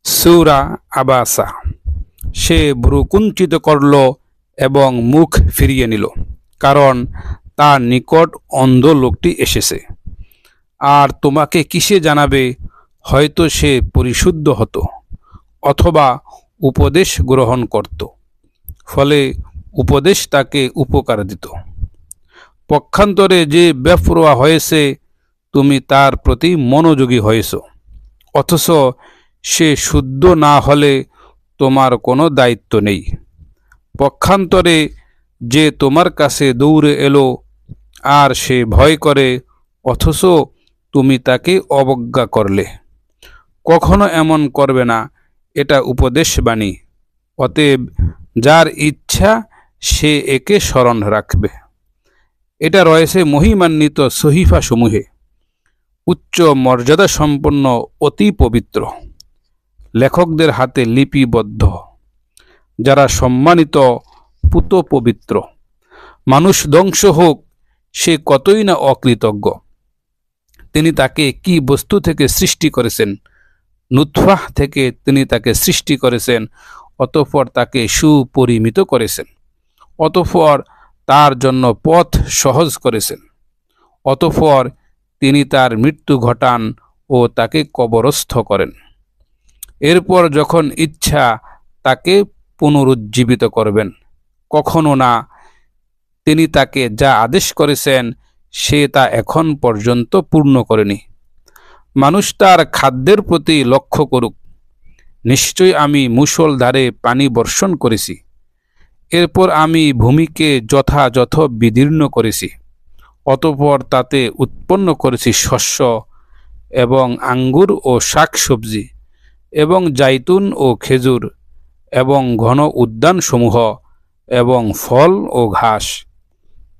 সূরা আবাসা। সে ভ্রুকুঞ্চিত করল এবং মুখ ফিরিয়ে নিল, কারণ তার নিকট অন্ধ লোকটি এসেছে। আর তোমাকে কিসে জানাবে? হয়তো সে পরিশুদ্ধ হতো, অথবা উপদেশ গ্রহণ করত, ফলে উপদেশ তাকে উপকার দিত। পক্ষান্তরে যে বেপরোয়া হয়েছে, তুমি তার প্রতি মনোযোগী হয়েছ, অথচ সে শুদ্ধ না হলে তোমার কোনো দায়িত্ব নেই। পক্ষান্তরে যে তোমার কাছে দৌড়ে এলো আর সে ভয় করে, অথচ তুমি তাকে অবজ্ঞা করলে। কখনো এমন করবে না, এটা উপদেশবাণী। অতএব যার ইচ্ছা সে একে স্মরণ রাখবে। এটা রয়েছে মহিমান্বিত সহিফা সমূহে, উচ্চ মর্যাদা সম্পন্ন, অতি পবিত্র, লেখকদের হাতে লিপিবদ্ধ, যারা সম্মানিত, পুত পবিত্র। মানুষ ধ্বংস হোক, সে কতই না অকৃতজ্ঞ। তিনি তাকে কি বস্তু থেকে সৃষ্টি করেছেন? নুতফাহ থেকে তিনি তাকে সৃষ্টি করেছেন, অতঃপর তাকে সুপরিমিত করেছেন, অতঃপর তার জন্য পথ সহজ করেছেন, অতঃপর তিনি তার মৃত্যু ঘটান ও তাকে কবরস্থ করেন। এরপর যখন ইচ্ছা তাকে পুনরুজ্জীবিত করবেন। কখনো না, তিনি তাকে যা আদেশ করেছেন সে তা এখন পর্যন্ত পূর্ণ করেনি। মানুষ তার খাদ্যের প্রতি লক্ষ্য করুক। নিশ্চয়ই আমি মুষলধারে পানি বর্ষণ করেছি, এরপর আমি ভূমিকে যথাযথ বিদীর্ণ করেছি, অতঃপর তাতে উৎপন্ন করেছি শস্য এবং আঙ্গুর ও শাকসবজি এবং জাইতুন ও খেজুর এবং ঘন উদ্যানসমূহ এবং ফল ও ঘাস,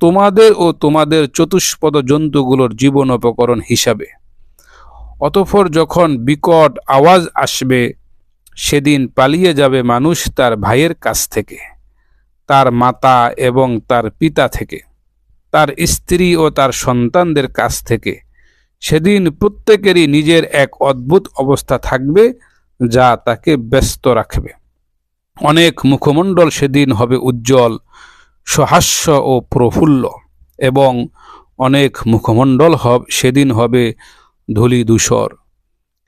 তোমাদের ও তোমাদের চতুষ্পদ জন্তুগুলোর জীবনোপকরণ হিসাবে। অতঃপর যখন বিকট আওয়াজ আসবে, সেদিন পালিয়ে যাবে মানুষ তার ভাইয়ের কাছ থেকে, তার মাতা এবং তার পিতা থেকে, তার স্ত্রী ও তার সন্তানদের কাছ থেকে। সেদিন প্রত্যেকেরই নিজের এক অদ্ভুত অবস্থা থাকবে, যা তাকে ব্যস্ত রাখবে। অনেক মুখমণ্ডল সেদিন হবে উজ্জ্বল, সহাস্য ও প্রফুল্ল, এবং অনেক মুখমণ্ডল সেদিন হবে ধূলিধূসর।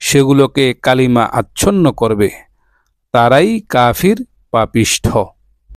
সেগুলোকে কালিমা আচ্ছন্ন করবে। তারাই কাফির, পাপিষ্ঠ।